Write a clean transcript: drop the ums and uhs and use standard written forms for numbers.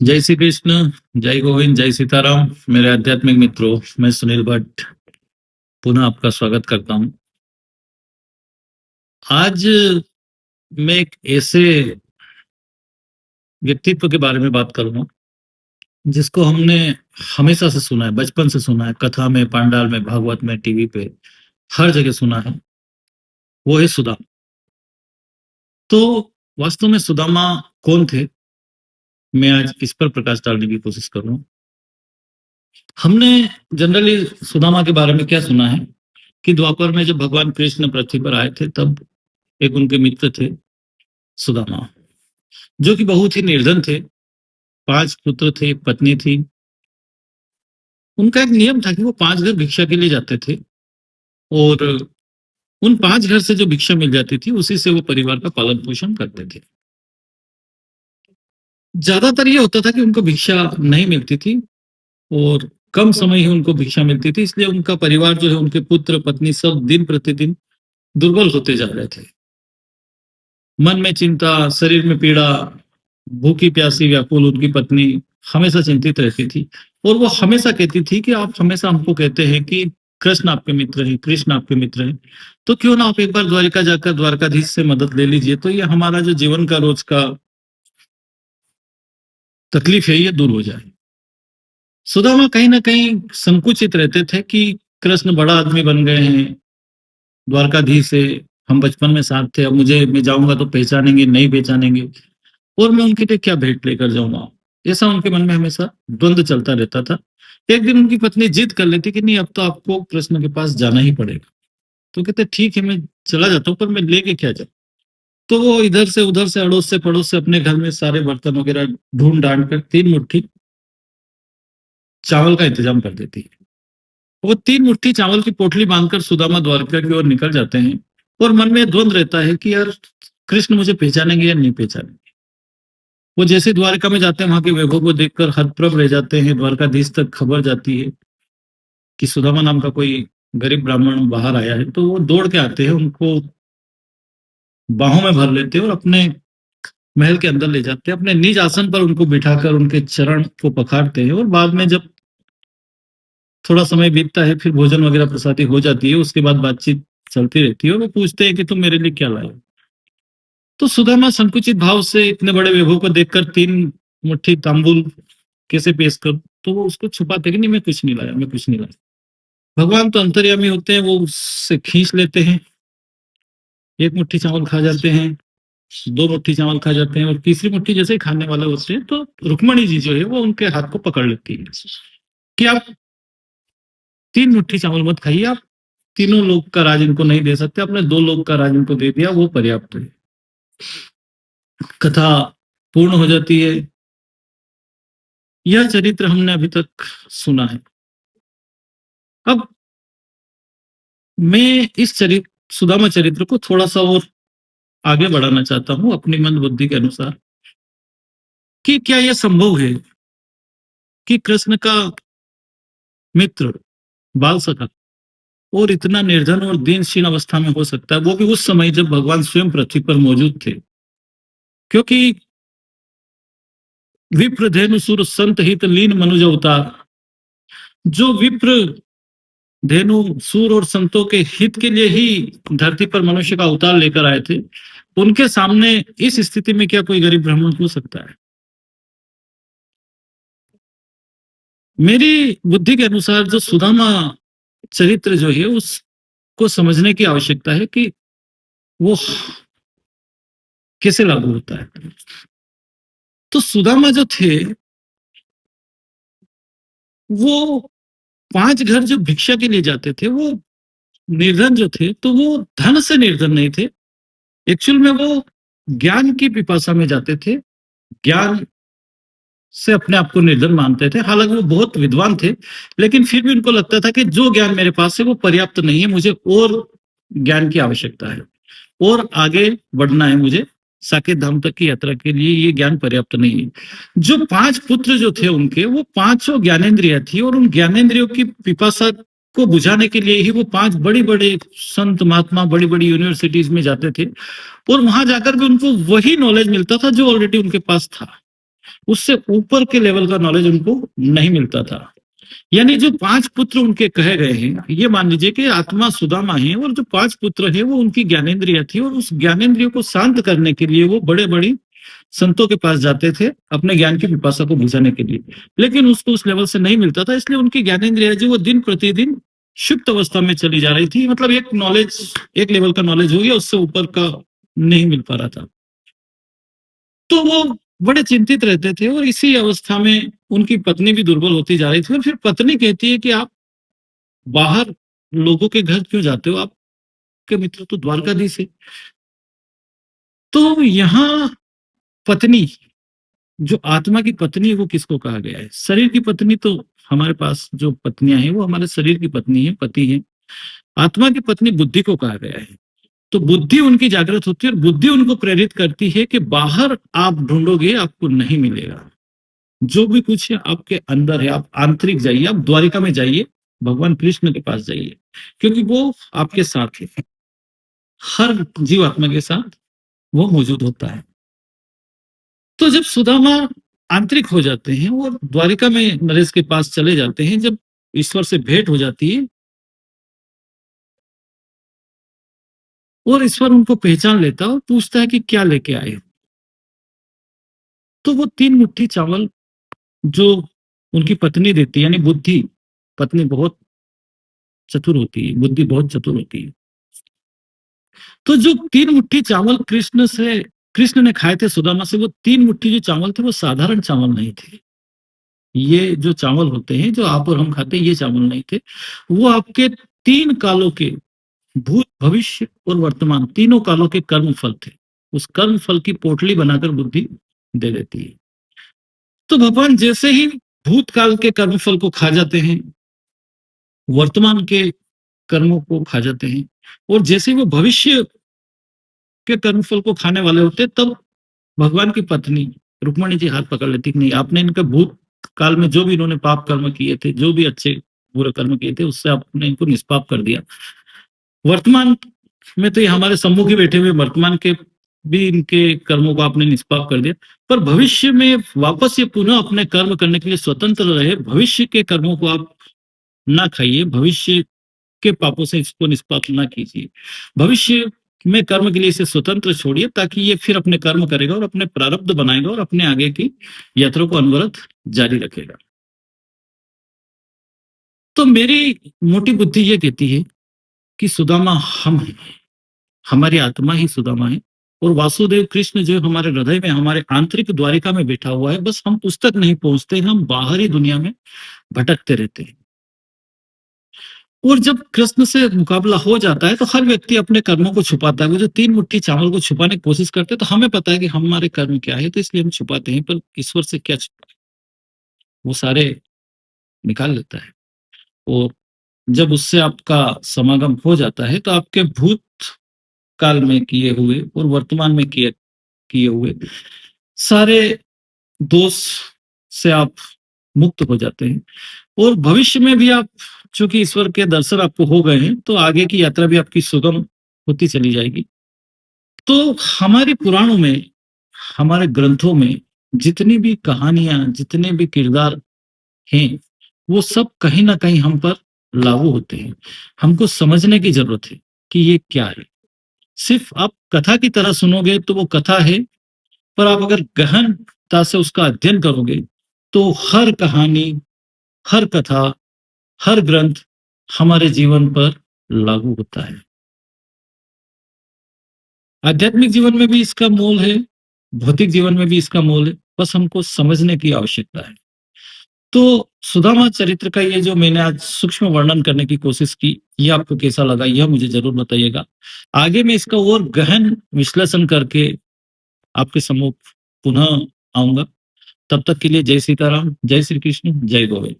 जय श्री कृष्ण, जय गोविंद, जय सीताराम। मेरे आध्यात्मिक मित्रों, मैं सुनील भट्ट पुनः आपका स्वागत करता हूं। आज मैं एक ऐसे व्यक्तित्व के बारे में बात करूंगा जिसको हमने हमेशा से सुना है, बचपन से सुना है, कथा में, पांडाल में, भागवत में, टीवी पे, हर जगह सुना है। वो है सुदामा। तो वास्तव में सुदामा कौन थे, मैं आज इस पर प्रकाश डालने की कोशिश करूंगा। हमने जनरली सुदामा के बारे में क्या सुना है कि द्वापर में जब भगवान कृष्ण पृथ्वी पर आए थे तब एक उनके मित्र थे सुदामा, जो कि बहुत ही निर्धन थे। 5 पुत्र थे, एक पत्नी थी। उनका एक नियम था कि वो 5 घर भिक्षा के लिए जाते थे और उन 5 घर से जो भिक्षा मिल जाती थी उसी से वो परिवार का पालन पोषण करते थे। ज्यादातर ये होता था कि उनको भिक्षा नहीं मिलती थी और कम समय ही उनको भिक्षा मिलती थी, इसलिए उनका परिवार जो है, उनके पुत्र पत्नी सब दिन प्रतिदिन दुर्बल होते जा रहे थे। मन में चिंता, शरीर में पीड़ा, भूखी प्यासी व्याकुल उनकी पत्नी हमेशा चिंतित रहती थी और वो हमेशा कहती थी कि आप हमेशा हमको कहते हैं कि कृष्ण आपके मित्र हैं, कृष्ण आपके मित्र हैं, तो क्यों ना आप एक बार द्वारिका जाकर द्वारकाधीश से मदद ले लीजिए, तो ये हमारा जो जीवन का रोज का तकलीफ है ये दूर हो जाए। सुदामा कहीं ना कहीं संकुचित रहते थे कि कृष्ण बड़ा आदमी बन गए हैं, द्वारकाधीश से हम बचपन में साथ थे, अब मुझे मैं जाऊंगा तो पहचानेंगे नहीं पहचानेंगे और मैं उनके लिए क्या भेंट लेकर जाऊंगा। ऐसा उनके मन में हमेशा द्वंद्व चलता रहता था। एक दिन उनकी पत्नी जिद कर लेती कि नहीं, अब तो आपको कृष्ण के पास जाना ही पड़ेगा। तो कहते ठीक है, मैं चला जाता हूँ, पर मैं लेके क्या जाऊँ। तो वो इधर से उधर से, अड़ोस से पड़ोस से अपने घर में सारे बर्तन वगैरह ढूंढ ढांड कर 3 मुट्ठी चावल का इंतजाम कर देती है। वो 3 मुट्ठी चावल की पोटली बांधकर सुदामा द्वारका की ओर निकल जाते हैं और मन में द्वंद रहता है कि यार कृष्ण मुझे पहचानेंगे या नहीं पहचानेंगे। वो जैसे द्वारका में जाते हैं, वहां के वैभव को देखकर हतप्रभ रह जाते हैं। द्वारकाधीश तक खबर जाती है कि सुदामा नाम का कोई गरीब ब्राह्मण बाहर आया है, तो वो दौड़ के आते हैं, उनको बाहों में भर लेते हैं और अपने महल के अंदर ले जाते हैं। अपने निज आसन पर उनको बिठाकर उनके चरण को पखारते हैं और बाद में जब थोड़ा समय बीतता है, फिर भोजन वगैरह प्रसादी हो जाती है, उसके बाद बातचीत चलती रहती है और वो पूछते हैं कि तुम मेरे लिए क्या लाए। तो सुदामा संकुचित भाव से इतने बड़े वैभव को देखकर 3 मुट्ठी तांबुल कैसे पेश कर, तो वो उसको छुपाते कि नहीं, मैं कुछ नहीं लाया, मैं कुछ नहीं लाया। भगवान तो अंतर्यामी होते हैं, वो उससे खींच लेते हैं। 1 मुट्ठी चावल खा जाते हैं, 2 मुट्ठी चावल खा जाते हैं और तीसरी मुट्ठी जैसे ही खाने वाले होते हैं तो रुक्मणी जी जो है वो उनके हाथ को पकड़ लेती है कि आप 3 मुट्ठी चावल मत खाइए, आप तीनों लोग का राज इनको नहीं दे सकते, आपने 2 लोग का राज इनको दे दिया, वो पर्याप्त है। कथा पूर्ण हो जाती है। यह चरित्र हमने अभी तक सुना है। अब मैं इस चरित्र सुदामा चरित्र को थोड़ा सा और आगे बढ़ाना चाहता हूं अपनी मंद बुद्धि के अनुसार कि क्या यह संभव है कि कृष्ण का मित्र, बाल सखा, और इतना निर्धन और दीनशील अवस्था में हो सकता है, वो भी उस समय जब भगवान स्वयं पृथ्वी पर मौजूद थे। क्योंकि विप्र धेनु सुर संत हित लीन मनुज अवतार, जो विप्र धेनु सूर और संतों के हित के लिए ही धरती पर मनुष्य का अवतार लेकर आए थे, उनके सामने इस स्थिति में क्या कोई गरीब ब्राह्मण हो सकता है। मेरी बुद्धि के अनुसार जो सुदामा चरित्र जो है उसको समझने की आवश्यकता है कि वो कैसे लागू होता है। तो सुदामा जो थे वो 5 घर जो भिक्षा के लिए जाते थे, वो निर्धन जो थे, तो वो धन से निर्धन नहीं थे। एक्चुअल में वो ज्ञान की पिपासा में जाते थे, ज्ञान से अपने आप को निर्धन मानते थे। हालांकि वो बहुत विद्वान थे, लेकिन फिर भी उनको लगता था कि जो ज्ञान मेरे पास है वो पर्याप्त नहीं है, मुझे और ज्ञान की आवश्यकता है और आगे बढ़ना है मुझे। साकेत धाम तक की यात्रा के लिए ये ज्ञान पर्याप्त नहीं है। जो 5 पुत्र जो थे उनके, वो पांचों ज्ञानेन्द्रिय थी और उन ज्ञानेन्द्रियों की पिपासा को बुझाने के लिए ही वो 5 बड़ी बड़े संत महात्मा बड़ी बड़ी यूनिवर्सिटीज में जाते थे और वहां जाकर भी उनको वही नॉलेज मिलता था जो ऑलरेडी उनके पास था। उससे ऊपर के लेवल का नॉलेज उनको नहीं मिलता था। यानी जो 5 पुत्र उनके कहे गए हैं, ये मान लीजिए कि आत्मा सुदामा है और जो 5 पुत्र हैं वो उनकी ज्ञानेंद्रिय थी और उस ज्ञानेंद्रियों को शांत करने के लिए वो बड़े-बड़ी संतों के पास जाते थे, अपने ज्ञान की पिपासा को बुझाने के लिए। लेकिन उसको उस लेवल से नहीं मिलता था, इसलिए उनकी ज्ञानेंद्रिय जो वो दिन-प्रतिदिन सुप्त अवस्था में चली जा रही थी। मतलब एक नॉलेज, एक लेवल का नॉलेज हो गया, उससे ऊपर का नहीं मिल पा रहा था। तो वो बड़े चिंतित रहते थे और इसी अवस्था में उनकी पत्नी भी दुर्बल होती जा रही थी और फिर पत्नी कहती है कि आप बाहर लोगों के घर क्यों जाते हो? आपके मित्र तो द्वारकाधीश है। तो यहाँ पत्नी, जो आत्मा की पत्नी है, वो किसको कहा गया है? शरीर की पत्नी तो हमारे पास जो पत्नियाँ हैं, वो हमारे शरीर की पत्नी है, पति है। आत्मा की पत्नी बुद्धि को कहा गया है। तो बुद्धि उनकी जागृत होती है और बुद्धि उनको प्रेरित करती है कि बाहर आप ढूँढोगे, आपको नहीं मिलेगा। जो भी कुछ है आपके अंदर है, आप आंतरिक जाइए, आप द्वारिका में जाइए, भगवान कृष्ण के पास जाइए, क्योंकि वो आपके साथ है। हर जीवात्मा के साथ वो मौजूद होता है। तो जब सुदामा आंतरिक हो जाते हैं और द्वारिका में नरेश के पास चले जाते हैं, जब ईश्वर से भेंट हो जाती है और ईश्वर उनको पहचान लेता है और पूछता है कि क्या लेके आए हो? तो वो 3 मुट्ठी चावल जो उनकी पत्नी देती है, यानी बुद्धि, पत्नी बहुत चतुर होती है, बुद्धि बहुत चतुर होती है। तो जो 3 मुट्ठी चावल कृष्ण ने खाए थे सुदामा से, वो 3 मुट्ठी जो चावल थे वो साधारण चावल नहीं थे। ये जो चावल होते हैं, जो आप और हम खाते हैं, ये चावल नहीं थे। वो आपके 3 कालों के, भूत, भविष्य और वर्तमान, तीनों कालों के कर्म फल थे। उस कर्म फल की पोटली बनाकर बुद्धि दे देती है। तो भगवान जैसे ही भूतकाल के कर्म फल को खा जाते हैं, वर्तमान के कर्मों को खा जाते हैं और जैसे ही वो भविष्य के कर्मफल को खाने वाले होते, तब भगवान की पत्नी रुक्मणी जी हाथ पकड़ लेती कि नहीं, आपने इनका भूत काल में जो भी इन्होंने पाप कर्म किए थे, जो भी अच्छे बुरे कर्म किए थे, उससे आपने इनको निष्पाप कर दिया। वर्तमान में तो ये हमारे सम्मुख ही बैठे हुए, वर्तमान के भी इनके कर्मों को आपने निष्पाप कर दिया, पर भविष्य में वापस ये पुनः अपने कर्म करने के लिए स्वतंत्र रहे। भविष्य के कर्मों को आप ना खाइए, भविष्य के पापों से इसको निष्पाप ना कीजिए। भविष्य में कर्म के लिए इसे स्वतंत्र छोड़िए, ताकि ये फिर अपने कर्म करेगा और अपने प्रारब्ध बनाएगा और अपने आगे की यात्रा को अनवरत जारी रखेगा। तो मेरी मोटी बुद्धि ये कहती है कि सुदामा हम हैं, हमारी आत्मा ही सुदामा है और वासुदेव कृष्ण जो हमारे हृदय में, हमारे आंतरिक द्वारिका में बैठा हुआ है, बस हम उस तक नहीं पहुंचते, हम बाहरी दुनिया में भटकते रहते हैं। और जब कृष्ण से मुकाबला हो जाता है तो हर व्यक्ति अपने कर्मों को छुपाता है। वो जो 3 मुट्ठी चावल को छुपाने की कोशिश करते हैं, तो हमें पता है कि हमारे कर्म क्या है, तो इसलिए हम छुपाते हैं, पर ईश्वर से क्या छुपाएं? वो सारे निकाल लेता है। और जब उससे आपका समागम हो जाता है, तो आपके भूत काल में किए हुए और वर्तमान में किए किए हुए सारे दोष से आप मुक्त हो जाते हैं और भविष्य में भी आप, चूंकि ईश्वर के दर्शन आपको हो गए हैं, तो आगे की यात्रा भी आपकी सुगम होती चली जाएगी। तो हमारे पुराणों में, हमारे ग्रंथों में जितनी भी कहानियां, जितने भी किरदार हैं, वो सब कहीं ना कहीं हम पर लागू होते हैं। हमको समझने की जरूरत है कि ये क्या है। सिर्फ आप कथा की तरह सुनोगे तो वो कथा है, पर आप अगर गहनता से उसका अध्ययन करोगे, तो हर कहानी, हर कथा, हर ग्रंथ हमारे जीवन पर लागू होता है। आध्यात्मिक जीवन में भी इसका मोल है, भौतिक जीवन में भी इसका मोल है, बस हमको समझने की आवश्यकता है। तो सुदामा चरित्र का ये जो मैंने आज सूक्ष्म वर्णन करने की कोशिश की, ये आपको कैसा लगा, यह मुझे जरूर बताइएगा। आगे मैं इसका और गहन विश्लेषण करके आपके सम्मुख पुनः आऊंगा। तब तक के लिए जय सीताराम, जय श्री कृष्ण, जय गोविंद।